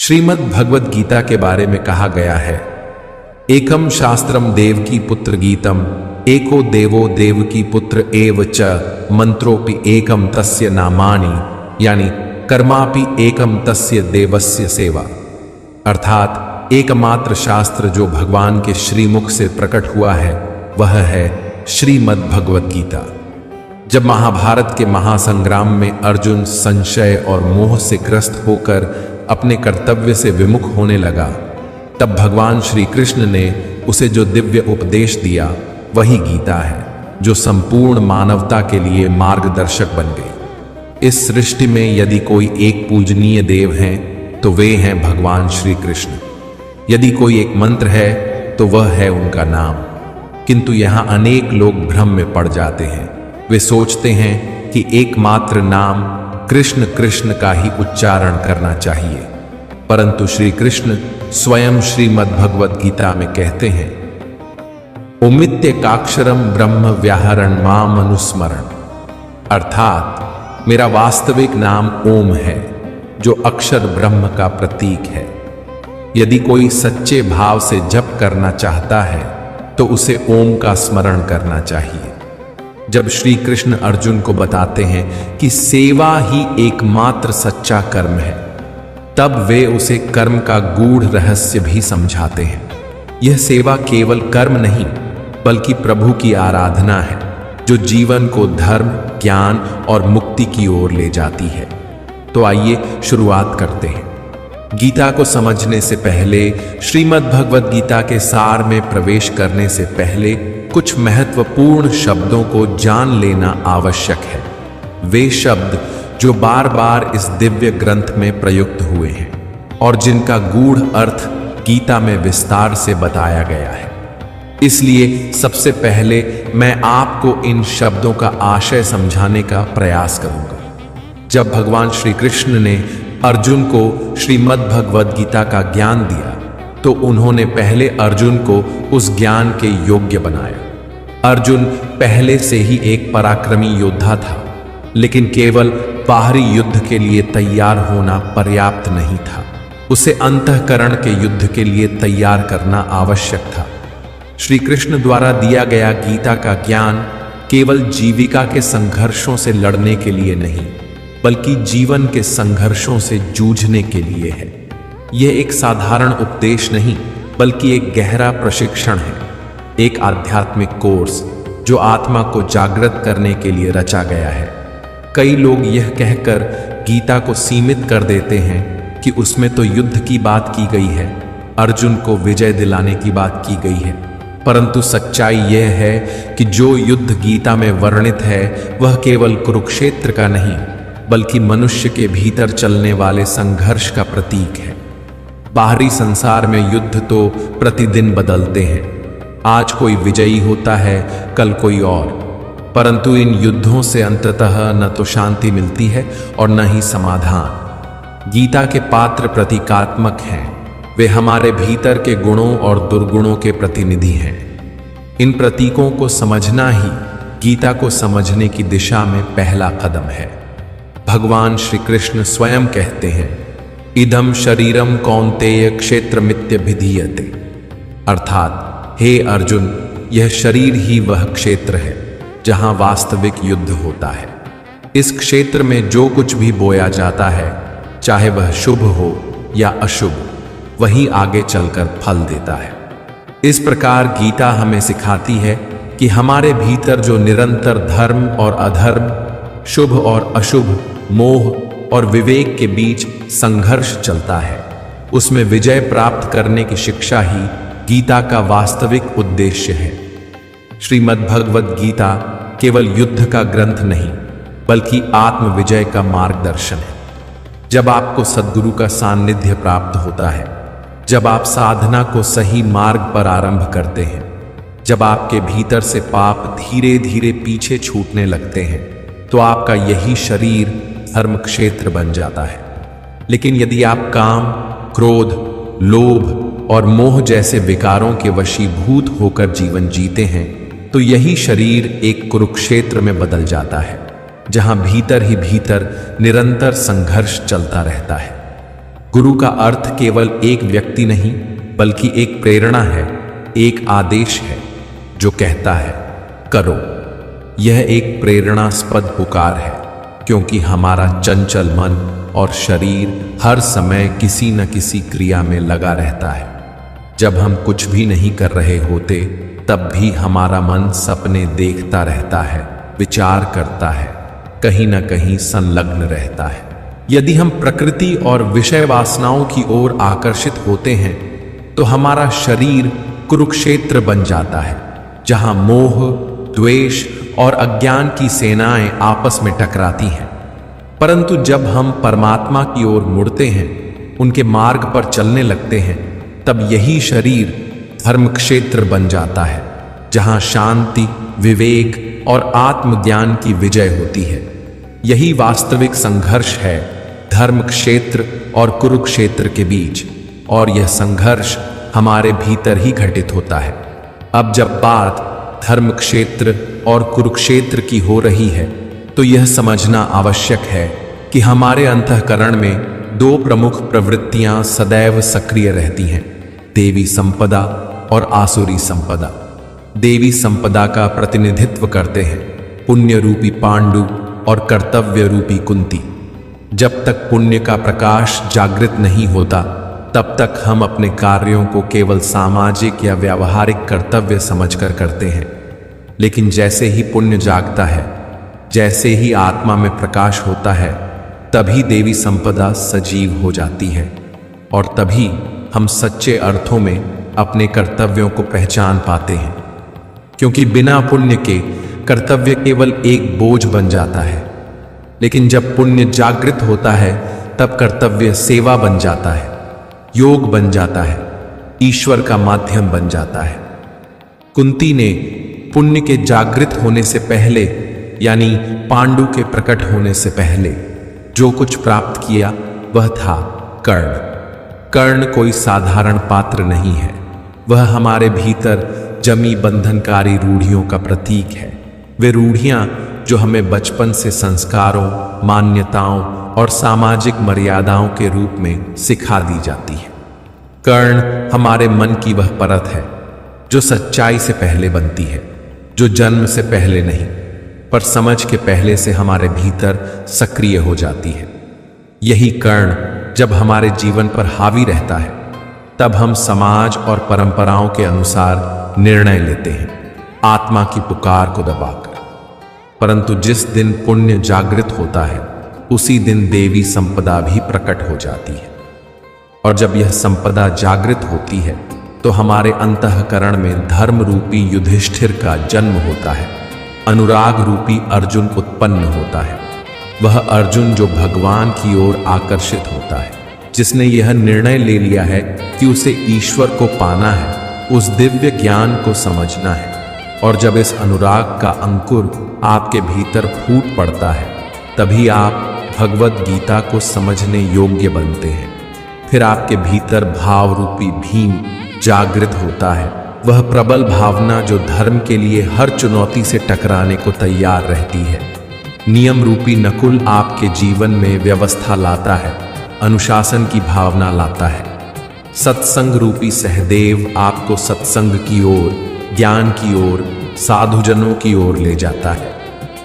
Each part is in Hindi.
श्रीमद् भगवद गीता के बारे में कहा गया है, एकम शास्त्रम देवकी पुत्र गीतम, एको देवो देवकी पुत्र एव च, मंत्रोपि एकम तस्य नामानि, यानी कर्मापि एकम तस्य देवस्य सेवा। अर्थात एकमात्र शास्त्र जो भगवान के श्रीमुख से प्रकट हुआ है वह है श्रीमद् भगवद गीता। जब महाभारत के महासंग्राम में अर्जुन संशय और मोह से ग्रस्त होकर अपने कर्तव्य से विमुख होने लगा, तब भगवान श्री कृष्ण ने उसे जो दिव्य उपदेश दिया वही गीता है, जो संपूर्ण मानवता के लिए मार्गदर्शक बन गई। इस सृष्टि में यदि कोई एक पूजनीय देव हैं तो वे हैं भगवान श्री कृष्ण। यदि कोई एक मंत्र है तो वह है उनका नाम। किंतु यहाँ अनेक लोग भ्रम में पड़ जाते हैं। वे सोचते हैं कि एकमात्र नाम कृष्ण कृष्ण का ही उच्चारण करना चाहिए, परंतु श्री कृष्ण स्वयं श्रीमद् भगवद गीता में कहते हैं, ओमित्येकाक्षरम ब्रह्म व्याहरण माम अनुस्मरण। अर्थात मेरा वास्तविक नाम ओम है, जो अक्षर ब्रह्म का प्रतीक है। यदि कोई सच्चे भाव से जप करना चाहता है तो उसे ओम का स्मरण करना चाहिए। जब श्री कृष्ण अर्जुन को बताते हैं कि सेवा ही एकमात्र सच्चा कर्म है, तब वे उसे कर्म का गूढ़ रहस्य भी समझाते हैं। यह सेवा केवल कर्म नहीं बल्कि प्रभु की आराधना है, जो जीवन को धर्म, ज्ञान और मुक्ति की ओर ले जाती है। तो आइए शुरुआत करते हैं। गीता को समझने से पहले, श्रीमद् भगवद गीता के सार में प्रवेश करने से पहले कुछ महत्वपूर्ण शब्दों को जान लेना आवश्यक है। वे शब्द जो बार बार इस दिव्य ग्रंथ में प्रयुक्त हुए हैं और जिनका गूढ़ अर्थ गीता में विस्तार से बताया गया है। इसलिए सबसे पहले मैं आपको इन शब्दों का आशय समझाने का प्रयास करूंगा। जब भगवान श्री कृष्ण ने अर्जुन को श्रीमद् भगवद गीता का ज्ञान दिया तो उन्होंने पहले अर्जुन को उस ज्ञान के योग्य बनाया। अर्जुन पहले से ही एक पराक्रमी योद्धा था, लेकिन केवल बाहरी युद्ध के लिए तैयार होना पर्याप्त नहीं था। उसे अंतःकरण के युद्ध के लिए तैयार करना आवश्यक था। श्री कृष्ण द्वारा दिया गया गीता का ज्ञान केवल जीविका के संघर्षों से लड़ने के लिए नहीं, बल्कि जीवन के संघर्षों से जूझने के लिए है। यह एक साधारण उपदेश नहीं बल्कि एक गहरा प्रशिक्षण है, एक आध्यात्मिक कोर्स जो आत्मा को जागृत करने के लिए रचा गया है। कई लोग यह कहकर गीता को सीमित कर देते हैं कि उसमें तो युद्ध की बात की गई है, अर्जुन को विजय दिलाने की बात की गई है। परंतु सच्चाई यह है कि जो युद्ध गीता में वर्णित है वह केवल कुरुक्षेत्र का नहीं बल्कि मनुष्य के भीतर चलने वाले संघर्ष का प्रतीक है। बाहरी संसार में युद्ध तो प्रतिदिन बदलते हैं। आज कोई विजयी होता है, कल कोई और, परंतु इन युद्धों से अंततः न तो शांति मिलती है और न ही समाधान। गीता के पात्र प्रतीकात्मक हैं। वे हमारे भीतर के गुणों और दुर्गुणों के प्रतिनिधि हैं। इन प्रतीकों को समझना ही गीता को समझने की दिशा में पहला कदम है। भगवान श्री कृष्ण स्वयं कहते हैं, इदम शरीरम कौन्तेय क्षेत्रमित्यभिधीयते। अर्थात हे अर्जुन, यह शरीर ही वह क्षेत्र है जहां वास्तविक युद्ध होता है। इस क्षेत्र में जो कुछ भी बोया जाता है, चाहे वह शुभ हो या अशुभ, वही आगे चलकर फल देता है। इस प्रकार गीता हमें सिखाती है कि हमारे भीतर जो निरंतर धर्म और अधर्म, शुभ और अशुभ, मोह और विवेक के बीच संघर्ष चलता है, उसमें विजय प्राप्त करने की शिक्षा ही गीता का वास्तविक उद्देश्य है। श्रीमद् भगवद गीता केवल युद्ध का ग्रंथ नहीं बल्कि आत्मविजय का मार्गदर्शन है। जब आपको सद्गुरु का सान्निध्य प्राप्त होता है, जब आप साधना को सही मार्ग पर आरंभ करते हैं, जब आपके भीतर से पाप धीरे धीरे पीछे छूटने लगते हैं, तो आपका यही शरीर धर्म क्षेत्र बन जाता है। लेकिन यदि आप काम, क्रोध, लोभ और मोह जैसे विकारों के वशीभूत होकर जीवन जीते हैं, तो यही शरीर एक कुरुक्षेत्र में बदल जाता है, जहां भीतर ही भीतर निरंतर संघर्ष चलता रहता है। गुरु का अर्थ केवल एक व्यक्ति नहीं, बल्कि एक प्रेरणा है, एक आदेश है जो कहता है करो। यह एक प्रेरणास्पद पुकार है, क्योंकि हमारा चंचल मन और शरीर हर समय किसी न किसी क्रिया में लगा रहता है। जब हम कुछ भी नहीं कर रहे होते, तब भी हमारा मन सपने देखता रहता है, विचार करता है, कहीं न कहीं संलग्न रहता है। यदि हम प्रकृति और विषय वासनाओं की ओर आकर्षित होते हैं, तो हमारा शरीर कुरुक्षेत्र बन जाता है, जहां मोह, द्वेष और अज्ञान की सेनाएं आपस में टकराती हैं। परंतु जब हम परमात्मा की ओर मुड़ते हैं, उनके मार्ग पर चलने लगते हैं, तब यही शरीर धर्म क्षेत्र बन जाता है, जहां शांति, विवेक और आत्मज्ञान की विजय होती है। यही वास्तविक संघर्ष है धर्म क्षेत्र और कुरुक्षेत्र के बीच, और यह संघर्ष हमारे भीतर ही घटित होता है। अब जब बात धर्म क्षेत्र और कुरुक्षेत्र की हो रही है, तो यह समझना आवश्यक है कि हमारे अंतःकरण में दो प्रमुख प्रवृत्तियां सदैव सक्रिय रहती हैं, देवी संपदा और आसुरी संपदा। देवी संपदा का प्रतिनिधित्व करते हैं पुण्य रूपी पांडु और कर्तव्य रूपी कुंती। जब तक पुण्य का प्रकाश जागृत नहीं होता, तब तक हम अपने कार्यों को केवल सामाजिक या व्यावहारिक कर्तव्य समझकर करते हैं। लेकिन जैसे ही पुण्य जागता है, जैसे ही आत्मा में प्रकाश होता है, तभी देवी संपदा सजीव हो जाती है, और तभी हम सच्चे अर्थों में अपने कर्तव्यों को पहचान पाते हैं। क्योंकि बिना पुण्य के कर्तव्य केवल एक बोझ बन जाता है, लेकिन जब पुण्य जागृत होता है, तब कर्तव्य सेवा बन जाता है, योग बन जाता है, ईश्वर का माध्यम बन जाता है। कुंती ने पुण्य के जागृत होने से पहले, यानी पांडु के प्रकट होने से पहले, जो कुछ प्राप्त किया वह था कर्ण। कर्ण कोई साधारण पात्र नहीं है, वह हमारे भीतर जमी बंधनकारी रूढ़ियों का प्रतीक है। वे रूढ़ियां जो हमें बचपन से संस्कारों, मान्यताओं और सामाजिक मर्यादाओं के रूप में सिखा दी जाती है। कर्ण हमारे मन की वह परत है जो सच्चाई से पहले बनती है, जो जन्म से पहले नहीं, पर समझ के पहले से हमारे भीतर सक्रिय हो जाती है। यही कर्ण जब हमारे जीवन पर हावी रहता है, तब हम समाज और परंपराओं के अनुसार निर्णय लेते हैं, आत्मा की पुकार को दबाकर। परंतु जिस दिन पुण्य जागृत होता है, उसी दिन देवी संपदा भी प्रकट हो जाती है। और जब यह संपदा जागृत होती है, तो हमारे अंतःकरण में धर्म रूपी युधिष्ठिर का जन्म होता है, अनुराग रूपी अर्जुन उत्पन्न होता है। वह अर्जुन जो भगवान की ओर आकर्षित होता है, जिसने यह निर्णय ले लिया है कि उसे ईश्वर को पाना है, उस दिव्य ज्ञान को समझना है। और जब इस अनुराग का अंकुर आपके भीतर फूट पड़ता है, तभी आप भगवत गीता को समझने योग्य बनते हैं। फिर आपके भीतर भाव रूपी भीम जागृत होता है, वह प्रबल भावना जो धर्म के लिए हर चुनौती से टकराने को तैयार रहती है। नियम रूपी नकुल आपके जीवन में व्यवस्था लाता है, अनुशासन की भावना लाता है। सत्संग रूपी सहदेव आपको सत्संग की ओर, ज्ञान की ओर, साधुजनों की ओर ले जाता है।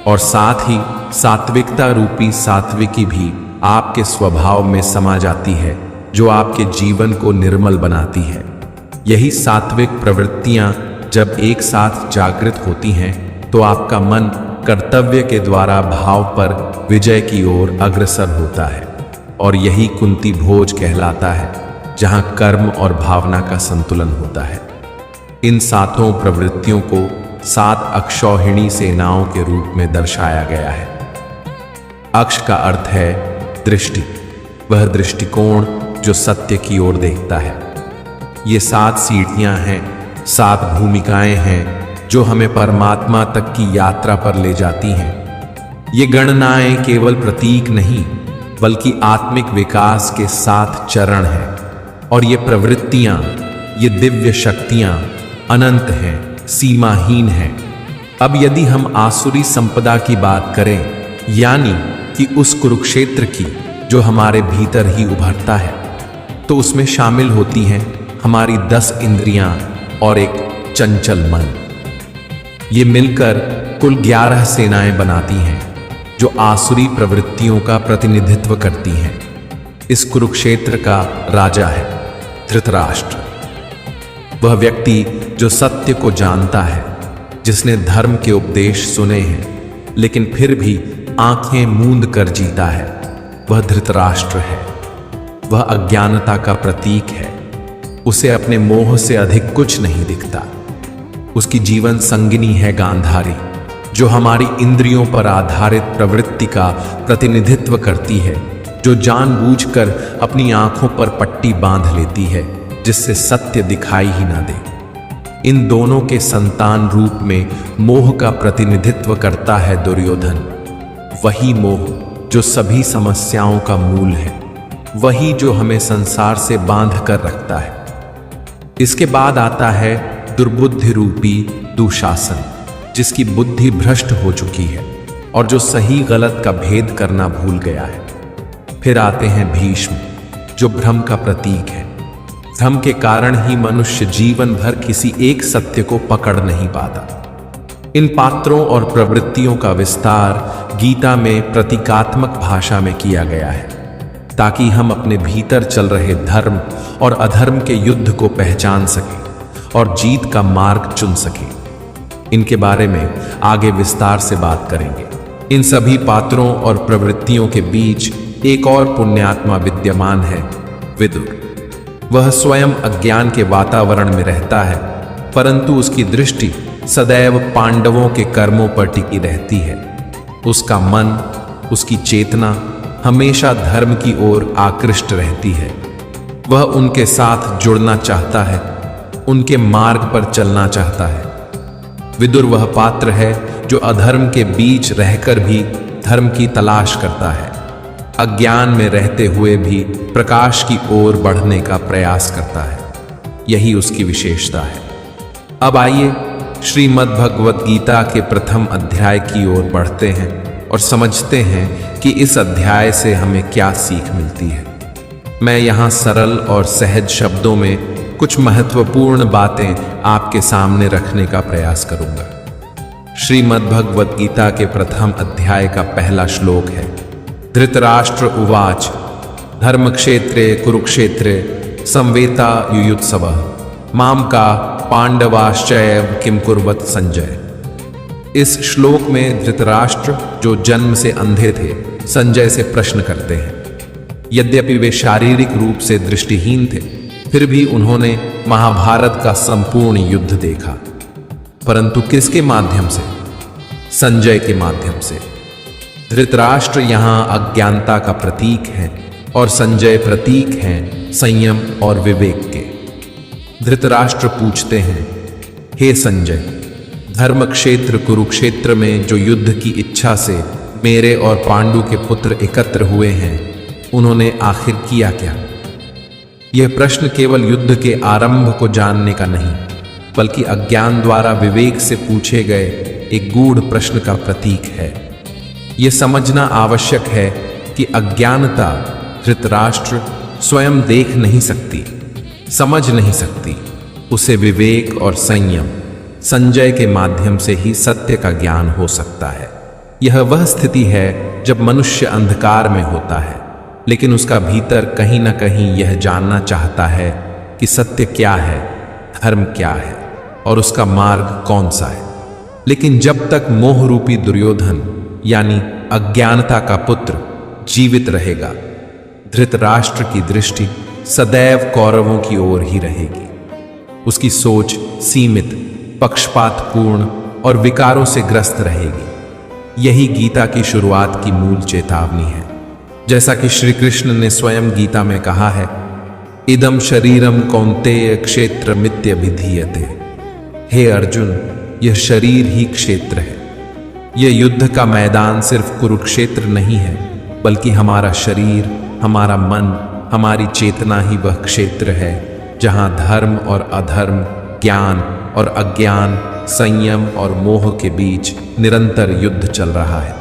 और साथ ही सात्विकता रूपी सात्विकी भी आपके स्वभाव में समा जाती है, जो आपके जीवन को निर्मल बनाती है। यही सात्विक प्रवृत्तियां जब एक साथ जागृत होती हैं, तो आपका मन कर्तव्य के द्वारा भाव पर विजय की ओर अग्रसर होता है। और यही कुंती भोज कहलाता है, जहां कर्म और भावना का संतुलन होता है। इन सातों प्रवृत्तियों को 7 अक्षौहिणी सेनाओं के रूप में दर्शाया गया है। अक्ष का अर्थ है दृष्टि, वह दृष्टिकोण जो सत्य की ओर देखता है। ये 7 सीढ़ियां हैं, 7 भूमिकाएं हैं जो हमें परमात्मा तक की यात्रा पर ले जाती हैं। ये गणनाएं केवल प्रतीक नहीं, बल्कि आत्मिक विकास के 7 चरण हैं। और ये प्रवृत्तियां, ये दिव्य शक्तियां अनंत हैं, सीमाहीन हैं। अब यदि हम आसुरी संपदा की बात करें, यानी कि उस कुरुक्षेत्र की जो हमारे भीतर ही उभरता है, तो उसमें शामिल होती हैं हमारी 10 इंद्रियां और एक चंचल मन। ये मिलकर कुल 11 सेनाएं बनाती हैं जो आसुरी प्रवृत्तियों का प्रतिनिधित्व करती हैं। इस कुरुक्षेत्र का राजा है धृतराष्ट्र, वह व्यक्ति जो सत्य को जानता है, जिसने धर्म के उपदेश सुने हैं लेकिन फिर भी आंखें मूंद कर जीता है। वह धृतराष्ट्र है। वह अज्ञानता का प्रतीक है। उसे अपने मोह से अधिक कुछ नहीं दिखता। उसकी जीवन संगिनी है गांधारी, जो हमारी इंद्रियों पर आधारित प्रवृत्ति का प्रतिनिधित्व करती है, जो जानबूझकर अपनी आंखों पर पट्टी बांध लेती है जिससे सत्य दिखाई ही ना दे। इन दोनों के संतान रूप में मोह का प्रतिनिधित्व करता है दुर्योधन। वही मोह जो सभी समस्याओं का मूल है, वही जो हमें संसार से बांध कर रखता है। इसके बाद आता है दुर्बुद्धि रूपी दुशासन, जिसकी बुद्धि भ्रष्ट हो चुकी है और जो सही गलत का भेद करना भूल गया है। फिर आते हैं भीष्म, जो भ्रम का प्रतीक है। भ्रम के कारण ही मनुष्य जीवन भर किसी एक सत्य को पकड़ नहीं पाता। इन पात्रों और प्रवृत्तियों का विस्तार गीता में प्रतीकात्मक भाषा में किया गया है, ताकि हम अपने भीतर चल रहे धर्म और अधर्म के युद्ध को पहचान सकें और जीत का मार्ग चुन सकें। इनके बारे में आगे विस्तार से बात करेंगे। इन सभी पात्रों और प्रवृत्तियों के बीच एक और पुण्यात्मा विद्यमान है, विदुर। वह स्वयं अज्ञान के वातावरण में रहता है, परंतु उसकी दृष्टि सदैव पांडवों के कर्मों पर टिकी रहती है। उसका मन, उसकी चेतना हमेशा धर्म की ओर आकृष्ट रहती है। वह उनके साथ जुड़ना चाहता है, उनके मार्ग पर चलना चाहता है। विदुर वह पात्र है जो अधर्म के बीच रहकर भी धर्म की तलाश करता है, अज्ञान में रहते हुए भी प्रकाश की ओर बढ़ने का प्रयास करता है। यही उसकी विशेषता है। अब आइए श्रीमद् भगवद गीता के प्रथम अध्याय की ओर बढ़ते हैं और समझते हैं कि इस अध्याय से हमें क्या सीख मिलती है। मैं यहाँ सरल और सहज शब्दों में कुछ महत्वपूर्ण बातें आपके सामने रखने का प्रयास करूंगा। श्रीमद् भगवद गीता के प्रथम अध्याय का पहला श्लोक है, धृतराष्ट्र उवाच धर्मक्षेत्रे कुरुक्षेत्रे संवेता युयुत्सवः माम का पांडवाश्चैव किम कुर्वत संजय। इस श्लोक में धृतराष्ट्र, जो जन्म से अंधे थे, संजय से प्रश्न करते हैं। यद्यपि वे शारीरिक रूप से दृष्टिहीन थे, फिर भी उन्होंने महाभारत का संपूर्ण युद्ध देखा, परंतु किसके माध्यम से? संजय के माध्यम से। धृतराष्ट्र यहां अज्ञानता का प्रतीक है और संजय प्रतीक हैं संयम और विवेक के। धृतराष्ट्र पूछते हैं, हे संजय, धर्म क्षेत्र कुरुक्षेत्र में जो युद्ध की इच्छा से मेरे और पांडु के पुत्र एकत्र हुए हैं, उन्होंने आखिर किया क्या? यह प्रश्न केवल युद्ध के आरंभ को जानने का नहीं, बल्कि अज्ञान द्वारा विवेक से पूछे गए एक गूढ़ प्रश्न का प्रतीक है। यह समझना आवश्यक है कि अज्ञानता धृतराष्ट्र स्वयं देख नहीं सकती, समझ नहीं सकती। उसे विवेक और संयम संजय के माध्यम से ही सत्य का ज्ञान हो सकता है। यह वह स्थिति है जब मनुष्य अंधकार में होता है, लेकिन उसका भीतर कहीं ना कहीं यह जानना चाहता है कि सत्य क्या है, धर्म क्या है और उसका मार्ग कौन सा है। लेकिन जब तक मोह रूपी दुर्योधन यानी अज्ञानता का पुत्र जीवित रहेगा, धृतराष्ट्र की दृष्टि सदैव कौरवों की ओर ही रहेगी। उसकी सोच सीमित, पक्षपातपूर्ण और विकारों से ग्रस्त रहेगी। यही गीता की शुरुआत की मूल चेतावनी है। जैसा कि श्री कृष्ण ने स्वयं गीता में कहा है, इदम शरीरम कौन्तेय क्षेत्र मित्यभिधीयते। हे अर्जुन, यह शरीर ही क्षेत्र है। यह युद्ध का मैदान सिर्फ कुरुक्षेत्र नहीं है, बल्कि हमारा शरीर, हमारा मन, हमारी चेतना ही वह क्षेत्र है जहां धर्म और अधर्म, ज्ञान और अज्ञान, संयम और मोह के बीच निरंतर युद्ध चल रहा है।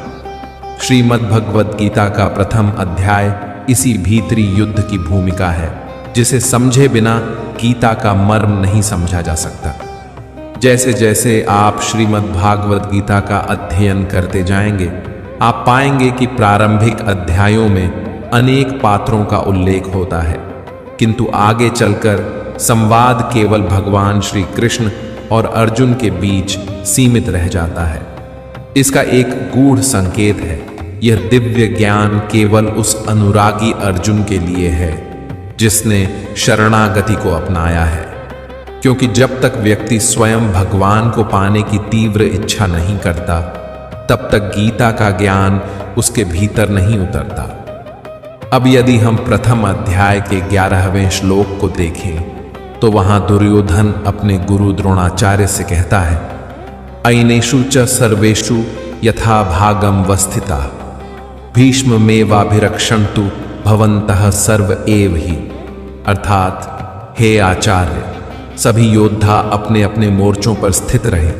श्रीमद् भगवद गीता का प्रथम अध्याय इसी भीतरी युद्ध की भूमिका है। जिसे समझे बिना गीता का मर्म नहीं समझा जा सकता। जैसे जैसे आप श्रीमद् भागवत गीता का अध्ययन करते जाएंगे, आप पाएंगे कि प्रारंभिक अध्यायों में अनेक पात्रों का उल्लेख होता है, किंतु आगे चलकर संवाद केवल भगवान श्री कृष्ण और अर्जुन के बीच सीमित रह जाता है। इसका एक गूढ़ संकेत है, यह दिव्य ज्ञान केवल उस अनुरागी अर्जुन के लिए है जिसने शरणागति को अपनाया है, क्योंकि जब तक व्यक्ति स्वयं भगवान को पाने की तीव्र इच्छा नहीं करता, तब तक गीता का ज्ञान उसके भीतर नहीं उतरता। अब यदि हम प्रथम अध्याय के 11वें श्लोक को देखें तो वहां दुर्योधन अपने गुरु द्रोणाचार्य से कहता है, अयनेषु च सर्वेषु यथा भागम वस्थिता भीष्ममेवाभिरक्षन्तु भवन्तः सर्व एव ही। अर्थात हे आचार्य, सभी योद्धा अपने अपने मोर्चों पर स्थित रहे,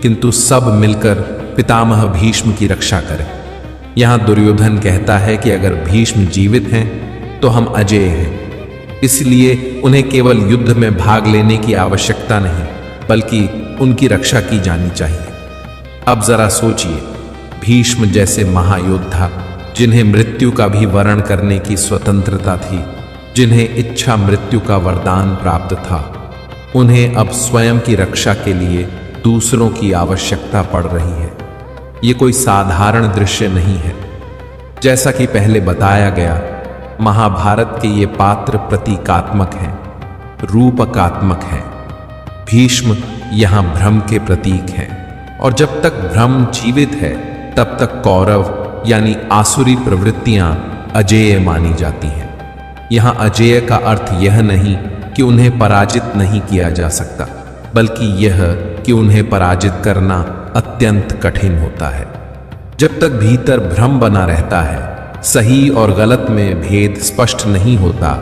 किंतु सब मिलकर पितामह भीष्म की रक्षा करें। यहां दुर्योधन कहता है कि अगर भीष्म जीवित हैं तो हम अजेय हैं, इसलिए उन्हें केवल युद्ध में भाग लेने की आवश्यकता नहीं, बल्कि उनकी रक्षा की जानी चाहिए। अब जरा सोचिए, भीष्म जैसे महायोद्धा जिन्हें मृत्यु का भी वरण करने की स्वतंत्रता थी, जिन्हें इच्छा मृत्यु का वरदान प्राप्त था, उन्हें अब स्वयं की रक्षा के लिए दूसरों की आवश्यकता पड़ रही है। ये कोई साधारण दृश्य नहीं है। जैसा कि पहले बताया गया, महाभारत के ये पात्र प्रतीकात्मक हैं, रूपकात्मक हैं। भीष्म यहाँ भ्रम के प्रतीक हैं, और जब तक भ्रम जीवित है तब तक कौरव यानी आसुरी प्रवृत्तियां अजेय मानी जाती हैं। यहाँ अजेय का अर्थ यह नहीं कि उन्हें पराजित नहीं किया जा सकता, बल्कि यह कि उन्हें पराजित करना अत्यंत कठिन होता है। जब तक भीतर भ्रम बना रहता है, सही और गलत में भेद स्पष्ट नहीं होता,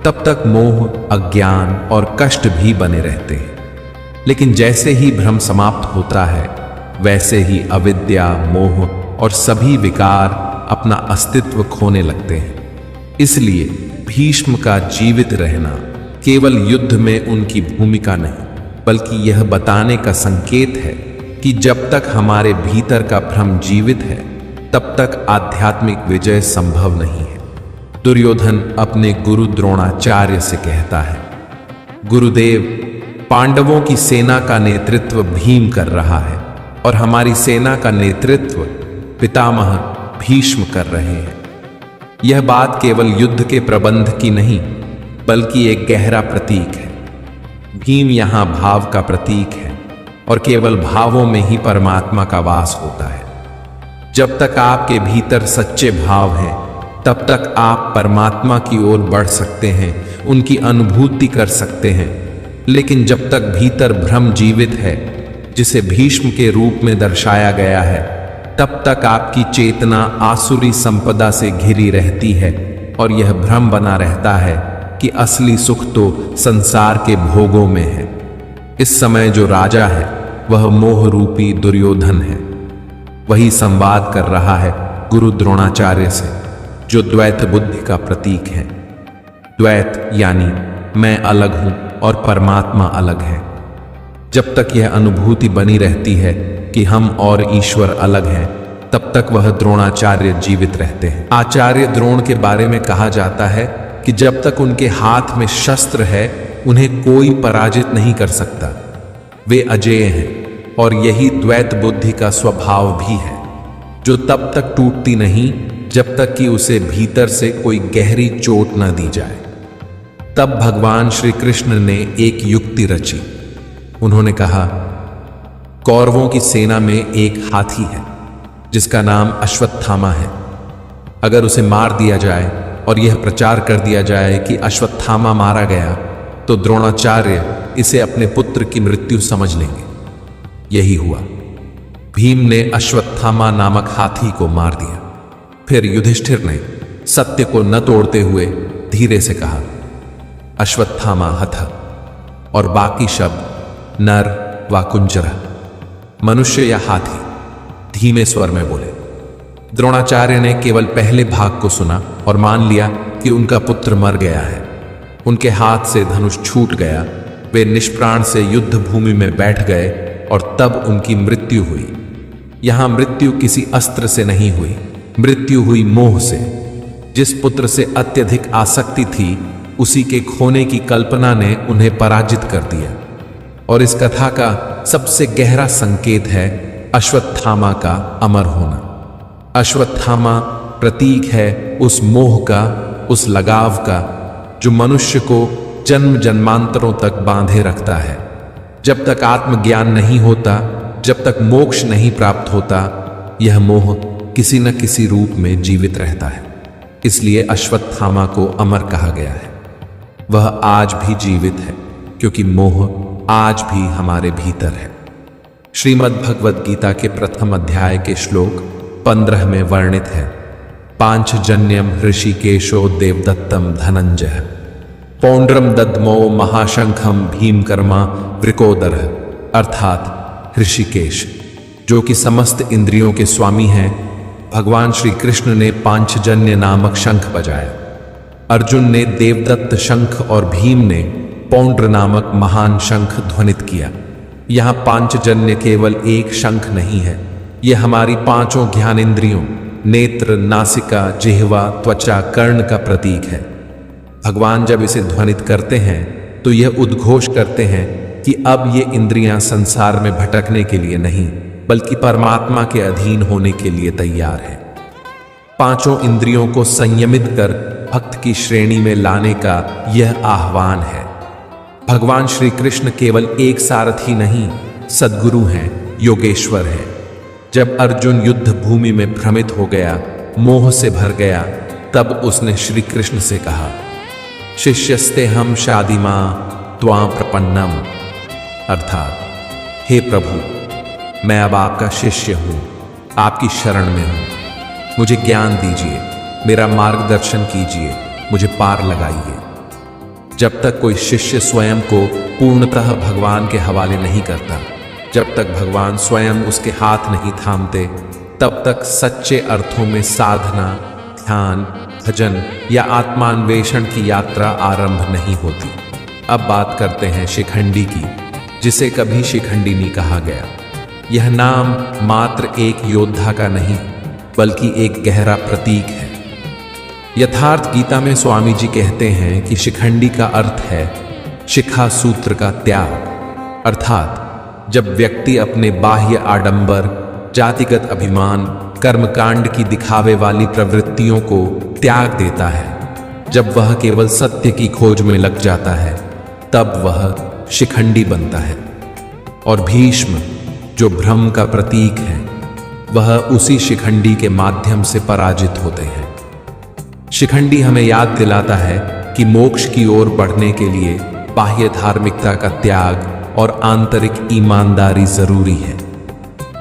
तब तक मोह, अज्ञान और कष्ट भी बने रहते हैं। लेकिन जैसे ही भ्रम समाप्त होता है, वैसे ही अविद्या, मोह और सभी विकार अपना अस्तित्व खोने लगते हैं। इसलिए भीष्म का जीवित रहना केवल युद्ध में उनकी भूमिका नहीं, बल्कि यह बताने का संकेत है कि जब तक हमारे भीतर का भ्रम जीवित है, तब तक आध्यात्मिक विजय संभव नहीं है। दुर्योधन अपने गुरु द्रोणाचार्य से कहता है, गुरुदेव, पांडवों की सेना का नेतृत्व भीम कर रहा है और हमारी सेना का नेतृत्व पितामह भीष्म कर रहे हैं। यह बात केवल युद्ध के प्रबंध की नहीं, बल्कि एक गहरा प्रतीक है। भीम यहाँ भाव का प्रतीक है, और केवल भावों में ही परमात्मा का वास होता है। जब तक आपके भीतर सच्चे भाव हैं, तब तक आप परमात्मा की ओर बढ़ सकते हैं, उनकी अनुभूति कर सकते हैं। लेकिन जब तक भीतर भ्रम जीवित है, जिसे भीष्म के रूप में दर्शाया गया है, तब तक आपकी चेतना आसुरी संपदा से घिरी रहती है, और यह भ्रम बना रहता है कि असली सुख तो संसार के भोगों में है। इस समय जो राजा है वह मोह रूपी दुर्योधन है। वही संवाद कर रहा है गुरु द्रोणाचार्य से, जो द्वैत बुद्धि का प्रतीक है। द्वैत यानी मैं अलग हूं और परमात्मा अलग है। जब तक यह अनुभूति बनी रहती है कि हम और ईश्वर अलग हैं, तब तक वह द्रोणाचार्य जीवित रहते हैं। आचार्य द्रोण के बारे में कहा जाता है कि जब तक उनके हाथ में शस्त्र है, उन्हें कोई पराजित नहीं कर सकता। वे अजेय हैं, और यही द्वैत बुद्धि का स्वभाव भी है, जो तब तक टूटती नहीं जब तक कि उसे भीतर से कोई गहरी चोट न दी जाए। तब भगवान श्री कृष्ण ने एक युक्ति रची। उन्होंने कहा, कौरवों की सेना में एक हाथी है जिसका नाम अश्वत्थामा है। अगर उसे मार दिया जाए और यह प्रचार कर दिया जाए कि अश्वत्थामा मारा गया, तो द्रोणाचार्य इसे अपने पुत्र की मृत्यु समझ लेंगे। यही हुआ। भीम ने अश्वत्थामा नामक हाथी को मार दिया। फिर युधिष्ठिर ने सत्य को न तोड़ते हुए धीरे से कहा, अश्वत्थामा हथ, और बाकी शब्द नर व कुंजर, मनुष्य या हाथी, धीमे स्वर में बोले। द्रोणाचार्य ने केवल पहले भाग को सुना और मान लिया कि उनका पुत्र मर गया है, उनके हाथ से धनुष छूट गया, वे निष्प्राण से युद्ध भूमि में बैठ गए और तब उनकी मृत्यु हुई। यहां मृत्यु किसी अस्त्र से नहीं हुई, मृत्यु हुई मोह से। जिस पुत्र से अत्यधिक आसक्ति थी, उसी के खोने की कल्पना ने उन्हें पराजित कर दिया। और इस कथा का सबसे गहरा संकेत है अश्वत्थामा का अमर होना। अश्वत्थामा प्रतीक है उस मोह का, उस लगाव का जो मनुष्य को जन्म जन्मांतरों तक बांधे रखता है। जब तक आत्मज्ञान नहीं होता, जब तक मोक्ष नहीं प्राप्त होता, यह मोह किसी न किसी रूप में जीवित रहता है। इसलिए अश्वत्थामा को अमर कहा गया है। वह आज भी जीवित है क्योंकि मोह आज भी हमारे भीतर है। श्रीमद् भगवद गीता के प्रथम अध्याय के श्लोक 15 में वर्णित है, पांचजन्यम ऋषिकेशो देवदत्तम धनंजय पौंड्रम दद्मो महाशंखम भीमकर्मा वृकोदर, अर्थात ऋषिकेश जो कि समस्त इंद्रियों के स्वामी हैं। भगवान श्री कृष्ण ने पांचजन्य नामक शंख बजाया, अर्जुन ने देवदत्त शंख और भीम ने पौंड्र नामक महान शंख ध्वनित किया। यहाँ पांचजन्य केवल एक शंख नहीं है, यह हमारी पांचों ज्ञानेंद्रियों नेत्र, नासिका, जिह्वा, त्वचा, कर्ण का प्रतीक है। भगवान जब इसे ध्वनित करते हैं तो यह उद्घोष करते हैं कि अब ये इंद्रियां संसार में भटकने के लिए नहीं बल्कि परमात्मा के अधीन होने के लिए तैयार है। पांचों इंद्रियों को संयमित कर भक्त की श्रेणी में लाने का यह आह्वान है। भगवान श्री कृष्ण केवल एक सारथी नहीं, सद्गुरु हैं, योगेश्वर हैं। जब अर्जुन युद्ध भूमि में भ्रमित हो गया, मोह से भर गया, तब उसने श्री कृष्ण से कहा, शिष्यस्ते हम शादिमा त्वां प्रपन्नम, अर्थात हे प्रभु, मैं अब आपका शिष्य हूं, आपकी शरण में हूं, मुझे ज्ञान दीजिए, मेरा मार्गदर्शन कीजिए, मुझे पार लगाइए। जब तक कोई शिष्य स्वयं को पूर्णतः भगवान के हवाले नहीं करता, जब तक भगवान स्वयं उसके हाथ नहीं थामते, तब तक सच्चे अर्थों में साधना, ध्यान, भजन या आत्मान्वेषण की यात्रा आरंभ नहीं होती। अब बात करते हैं शिखंडी की, जिसे कभी शिखंडिनी कहा गया। यह नाम मात्र एक योद्धा का नहीं बल्कि एक गहरा प्रतीक है। यथार्थ गीता में स्वामी जी कहते हैं कि शिखंडी का अर्थ है शिखा सूत्र का त्याग, अर्थात जब व्यक्ति अपने बाह्य आडंबर, जातिगत अभिमान, कर्मकांड की दिखावे वाली प्रवृत्तियों को त्याग देता है, जब वह केवल सत्य की खोज में लग जाता है, तब वह शिखंडी बनता है। और भीष्म जो भ्रम का प्रतीक है, वह उसी शिखंडी के माध्यम से पराजित होते हैं। शिखंडी हमें याद दिलाता है कि मोक्ष की ओर बढ़ने के लिए बाह्य धार्मिकता का त्याग और आंतरिक ईमानदारी जरूरी है।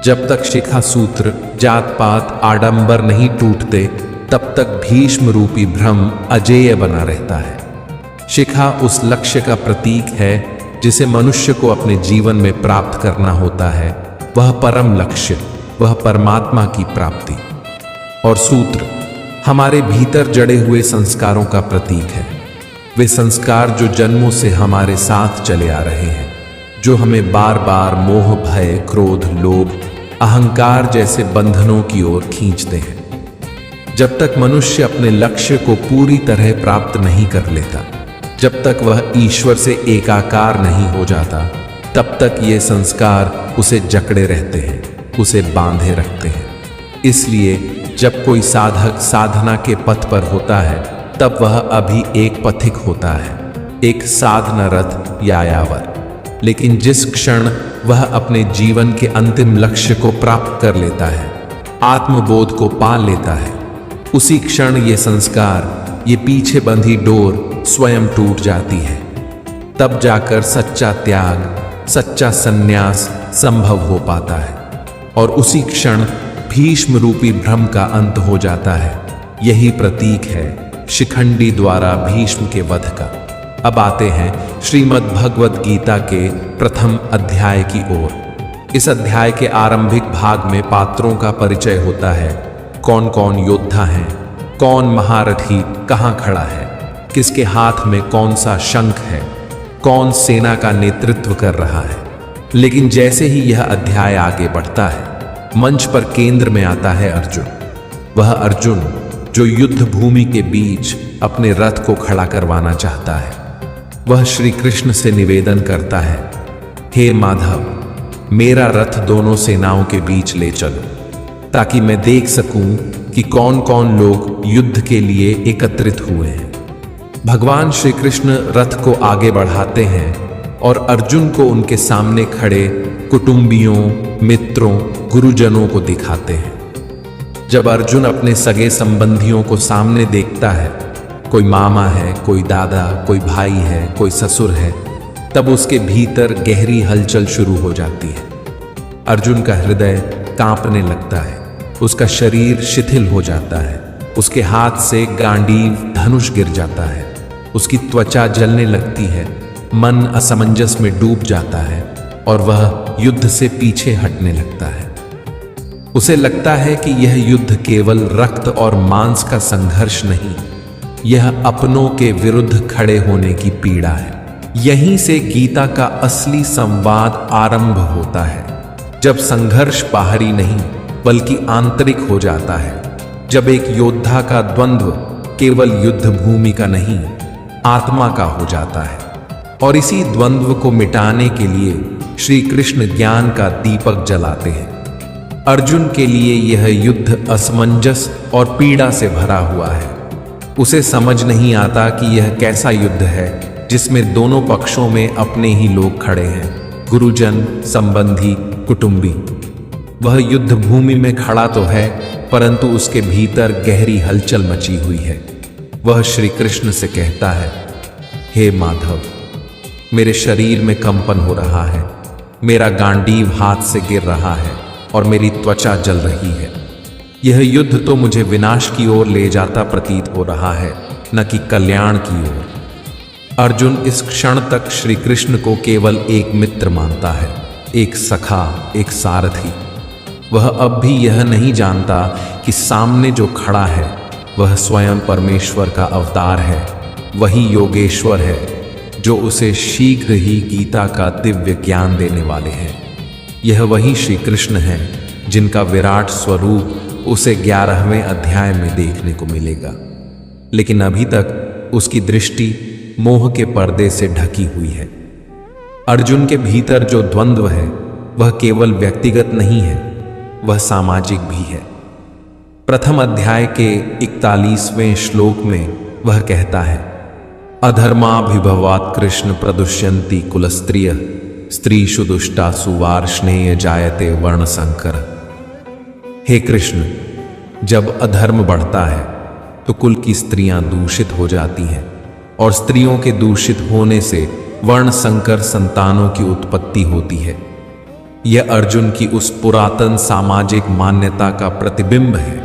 जब तक शिखा सूत्र, जात पात, आडंबर नहीं टूटते, तब तक भीष्म रूपी भ्रम अजेय बना रहता है। शिखा उस लक्ष्य का प्रतीक है जिसे मनुष्य को अपने जीवन में प्राप्त करना होता है, वह परम लक्ष्य, वह परमात्मा की प्राप्ति। और सूत्र हमारे भीतर जड़े हुए संस्कारों का प्रतीक है। वे संस्कार जो जन्मों से हमारे साथ चले आ रहे हैं, जो हमें बार बार मोह, भय, क्रोध, लोभ, अहंकार जैसे बंधनों की ओर खींचते हैं। जब तक मनुष्य अपने लक्ष्य को पूरी तरह प्राप्त नहीं कर लेता, जब तक वह ईश्वर से एकाकार नहीं हो जाता, तब तक ये संस्कार उसे जकड़े रहते हैं, उसे बांधे रखते हैं। इसलिए जब कोई साधक साधना के पथ पर होता है, तब वह अभी एक पथिक होता है, एक साधना रथ यायावर। लेकिन जिस क्षण वह अपने जीवन के अंतिम लक्ष्य को प्राप्त कर लेता है, आत्मबोध को पाल लेता है, उसी क्षण ये संस्कार, ये पीछे बंधी डोर स्वयं टूट जाती है। तब जाकर सच्चा त्याग, सच्चा संन्यास संभव हो पाता है और उसी क्षण भीष्म रूपी भ्रम का अंत हो जाता है। यही प्रतीक है शिखंडी द्वारा भीष्म के वध का। अब आते हैं श्रीमद् भगवद गीता के प्रथम अध्याय की ओर। इस अध्याय के आरंभिक भाग में पात्रों का परिचय होता है। कौन कौन योद्धा हैं, कौन महारथी कहाँ खड़ा है, किसके हाथ में कौन सा शंख है, कौन सेना का नेतृत्व कर रहा है। लेकिन जैसे ही यह अध्याय आगे बढ़ता है, मंच पर केंद्र में आता है अर्जुन। वह अर्जुन जो युद्ध भूमि के बीच अपने रथ को खड़ा करवाना चाहता है। वह श्री कृष्ण से निवेदन करता है, हे माधव, मेरा रथ दोनों सेनाओं के बीच ले चलो, ताकि मैं देख सकूं कि कौन कौन लोग युद्ध के लिए एकत्रित हुए हैं। भगवान श्री कृष्ण रथ को आगे बढ़ाते हैं और अर्जुन को उनके सामने खड़े कुटुंबियों, मित्रों, गुरुजनों को दिखाते हैं। जब अर्जुन अपने सगे संबंधियों को सामने देखता है, कोई मामा है, कोई दादा, कोई भाई है, कोई ससुर है, तब उसके भीतर गहरी हलचल शुरू हो जाती है। अर्जुन का हृदय कांपने लगता है, उसका शरीर शिथिल हो जाता है, उसके हाथ से गांडीव धनुष गिर जाता है, उसकी त्वचा जलने लगती है, मन असमंजस में डूब जाता है और वह युद्ध से पीछे हटने लगता है। उसे लगता है कि यह युद्ध केवल रक्त और मांस का संघर्ष नहीं, यह अपनों के विरुद्ध खड़े होने की पीड़ा है। यहीं से गीता का असली संवाद आरंभ होता है, जब संघर्ष बाहरी नहीं बल्कि आंतरिक हो जाता है, जब एक योद्धा का द्वंद्व केवल युद्ध भूमि का नहीं, आत्मा का हो जाता है। और इसी द्वंद्व को मिटाने के लिए श्री कृष्ण ज्ञान का दीपक जलाते हैं। अर्जुन के लिए यह युद्ध असमंजस और पीड़ा से भरा हुआ है। उसे समझ नहीं आता कि यह कैसा युद्ध है जिसमें दोनों पक्षों में अपने ही लोग खड़े हैं, गुरुजन, संबंधी, कुटुंबी। वह युद्ध भूमि में खड़ा तो है, परंतु उसके भीतर गहरी हलचल मची हुई है। वह श्री कृष्ण से कहता है, हे माधव, मेरे शरीर में कंपन हो रहा है, मेरा गांडीव हाथ से गिर रहा है और मेरी त्वचा जल रही है। यह युद्ध तो मुझे विनाश की ओर ले जाता प्रतीत हो रहा है, न कि कल्याण की ओर। अर्जुन इस क्षण तक श्री कृष्ण को केवल एक मित्र मानता है, एक सखा, एक सारथी। वह अब भी यह नहीं जानता कि सामने जो खड़ा है वह स्वयं परमेश्वर का अवतार है, वही योगेश्वर है जो उसे शीघ्र ही गीता का दिव्य ज्ञान देने वाले हैं। यह वही श्री कृष्ण है जिनका विराट स्वरूप उसे 11वें अध्याय में देखने को मिलेगा। लेकिन अभी तक उसकी दृष्टि मोह के पर्दे से ढकी हुई है। अर्जुन के भीतर जो द्वंद्व है वह केवल व्यक्तिगत नहीं है, वह सामाजिक भी है। प्रथम अध्याय के 41वें श्लोक में वह कहता है, अधर्माभिभवात् कृष्ण प्रदुष्यन्ति कुलस्त्रिय स्त्रीषु दुष्टासु वार्ष्णेय जायते वर्णसंकर। हे कृष्ण, जब अधर्म बढ़ता है तो कुल की स्त्रियां दूषित हो जाती हैं और स्त्रियों के दूषित होने से वर्णसंकर संतानों की उत्पत्ति होती है। यह अर्जुन की उस पुरातन सामाजिक मान्यता का प्रतिबिंब है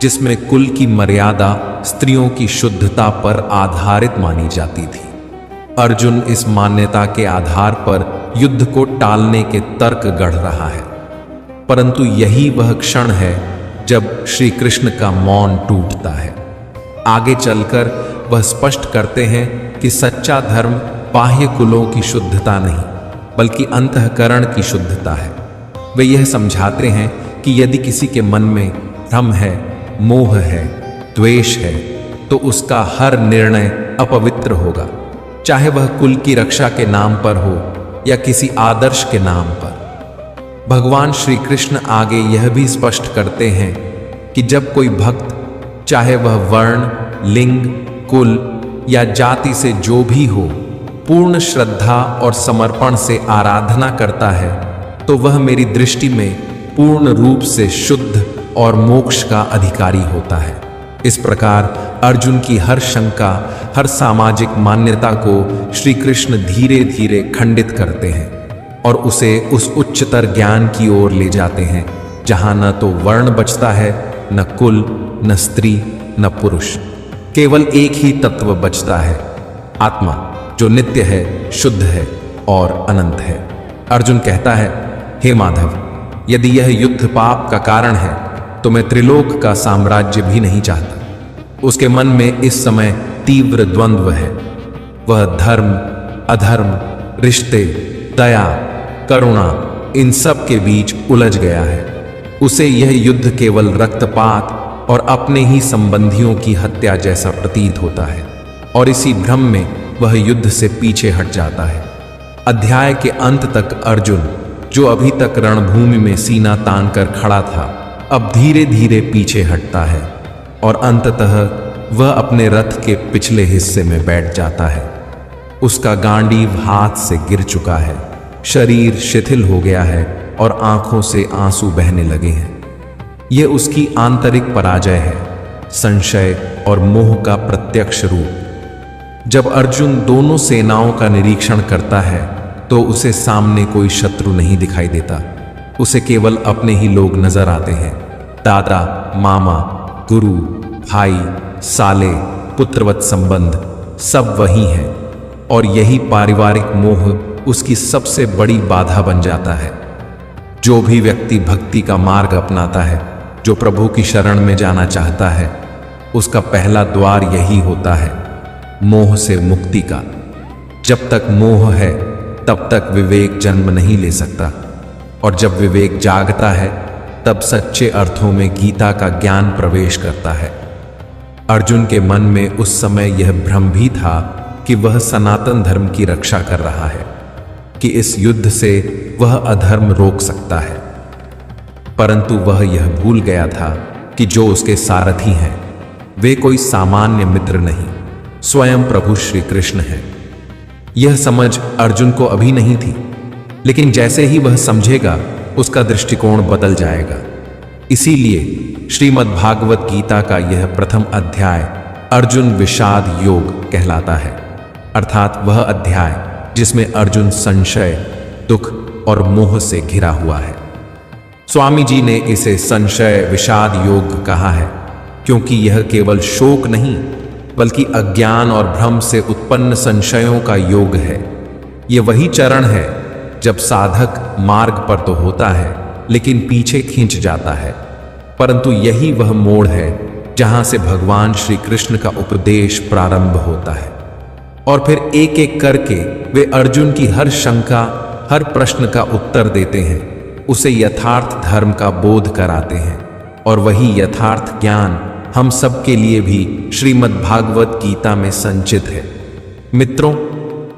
जिसमें कुल की मर्यादा स्त्रियों की शुद्धता पर आधारित मानी जाती थी। अर्जुन इस मान्यता के आधार पर युद्ध को टालने के तर्क गढ़ रहा है, परंतु यही वह क्षण है जब श्री कृष्ण का मौन टूटता है। आगे चलकर वह स्पष्ट करते हैं कि सच्चा धर्म बाह्य कुलों की शुद्धता नहीं बल्कि अंतःकरण की शुद्धता है। वे यह समझाते हैं कि यदि किसी के मन में भ्रम है, मोह है, द्वेष है, तो उसका हर निर्णय अपवित्र होगा, चाहे वह कुल की रक्षा के नाम पर हो या किसी आदर्श के नाम पर। भगवान श्री कृष्ण आगे यह भी स्पष्ट करते हैं कि जब कोई भक्त, चाहे वह वर्ण, लिंग, कुल या जाति से जो भी हो, पूर्ण श्रद्धा और समर्पण से आराधना करता है तो वह मेरी दृष्टि में पूर्ण रूप से शुद्ध और मोक्ष का अधिकारी होता है। इस प्रकार अर्जुन की हर शंका, हर सामाजिक मान्यता को श्री कृष्ण धीरे धीरे खंडित करते हैं और उसे उस उच्चतर ज्ञान की ओर ले जाते हैं जहां न तो वर्ण बचता है, न कुल, न स्त्री, न पुरुष। केवल एक ही तत्व बचता है, आत्मा, जो नित्य है, शुद्ध है और अनंत है। अर्जुन कहता है, हे माधव, यदि यह युद्ध पाप का कारण है तो मैं त्रिलोक का साम्राज्य भी नहीं चाहता। उसके मन में इस समय तीव्र द्वंद्व है। वह धर्म, अधर्म, रिश्ते, दया, करुणा, इन सब के बीच उलझ गया है। उसे यह युद्ध केवल रक्तपात और अपने ही संबंधियों की हत्या जैसा प्रतीत होता है, और इसी भ्रम में वह युद्ध से पीछे हट जाता है। अध्याय के अंत तक अर्जुन, जो अभी तक रणभूमि में सीना तान कर खड़ा था, अब धीरे धीरे पीछे हटता है और अंततः वह अपने रथ के पिछले हिस्से में बैठ जाता है। उसका गांडीव हाथ से गिर चुका है, शरीर शिथिल हो गया है और आंखों से आंसू बहने लगे हैं। यह उसकी आंतरिक पराजय है, संशय और मोह का प्रत्यक्ष रूप। जब अर्जुन दोनों सेनाओं का निरीक्षण करता है तो उसे सामने कोई शत्रु नहीं दिखाई देता। उसे केवल अपने ही लोग नजर आते हैं। दादा, मामा, गुरु, भाई, साले, पुत्रवत संबंध सब वही हैं, और यही पारिवारिक मोह उसकी सबसे बड़ी बाधा बन जाता है। जो भी व्यक्ति भक्ति का मार्ग अपनाता है, जो प्रभु की शरण में जाना चाहता है, उसका पहला द्वार यही होता है, मोह से मुक्ति का। जब तक मोह है तब तक विवेक जन्म नहीं ले सकता, और जब विवेक जागता है तब सच्चे अर्थों में गीता का ज्ञान प्रवेश करता है। अर्जुन के मन में उस समय यह भ्रम भी था कि वह सनातन धर्म की रक्षा कर रहा है, कि इस युद्ध से वह अधर्म रोक सकता है। परंतु वह यह भूल गया था कि जो उसके सारथी हैं वे कोई सामान्य मित्र नहीं, स्वयं प्रभु श्री कृष्ण हैं। यह समझ अर्जुन को अभी नहीं थी, लेकिन जैसे ही वह समझेगा उसका दृष्टिकोण बदल जाएगा। इसीलिए श्रीमद् भागवत गीता का यह प्रथम अध्याय अर्जुन विषाद योग कहलाता है, अर्थात वह अध्याय जिसमें अर्जुन संशय, दुख और मोह से घिरा हुआ है। स्वामी जी ने इसे संशय विषाद योग कहा है, क्योंकि यह केवल शोक नहीं बल्कि अज्ञान और भ्रम से उत्पन्न संशयों का योग है। यह वही चरण है जब साधक मार्ग पर तो होता है लेकिन पीछे खींच जाता है, परंतु यही वह मोड़ है जहां से भगवान श्री कृष्ण का उपदेश प्रारंभ होता है, और फिर एक एक करके वे अर्जुन की हर शंका, हर प्रश्न का उत्तर देते हैं, उसे यथार्थ धर्म का बोध कराते हैं, और वही यथार्थ ज्ञान हम सब के लिए भी श्रीमद् भागवत गीता में संचित है। मित्रों,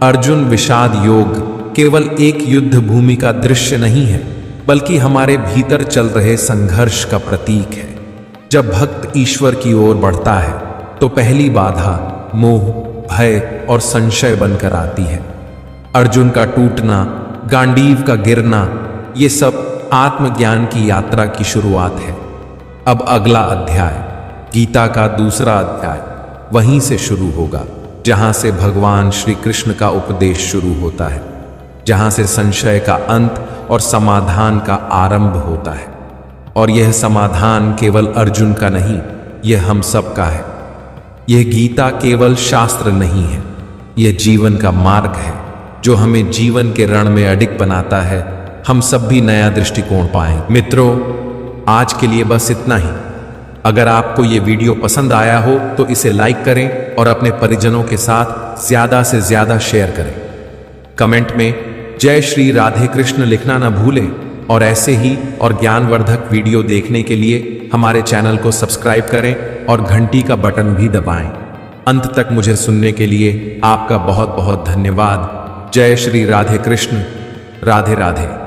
अर्जुन विषाद योग केवल एक युद्ध भूमि का दृश्य नहीं है, बल्कि हमारे भीतर चल रहे संघर्ष का प्रतीक है। जब भक्त ईश्वर की ओर बढ़ता है तो पहली बाधा मोह, भय और संशय बनकर आती है। अर्जुन का टूटना, गांडीव का गिरना, ये सब आत्मज्ञान की यात्रा की शुरुआत है। अब अगला अध्याय, गीता का दूसरा अध्याय, वहीं से शुरू होगा जहां से भगवान श्री कृष्ण का उपदेश शुरू होता है, जहां से संशय का अंत और समाधान का आरंभ होता है। और यह समाधान केवल अर्जुन का नहीं, यह हम सब का है। यह गीता केवल शास्त्र नहीं है, यह जीवन का मार्ग है जो हमें जीवन के रण में अडिग बनाता है। हम सब भी नया दृष्टिकोण पाएं। मित्रों, आज के लिए बस इतना ही। अगर आपको ये वीडियो पसंद आया हो तो इसे लाइक करें और अपने परिजनों के साथ ज्यादा से ज्यादा शेयर करें। कमेंट में जय श्री राधे कृष्ण लिखना ना भूलें, और ऐसे ही और ज्ञानवर्धक वीडियो देखने के लिए हमारे चैनल को सब्सक्राइब करें और घंटी का बटन भी दबाएं। अंत तक मुझे सुनने के लिए आपका बहुत बहुत धन्यवाद। जय श्री राधे कृष्ण। राधे राधे।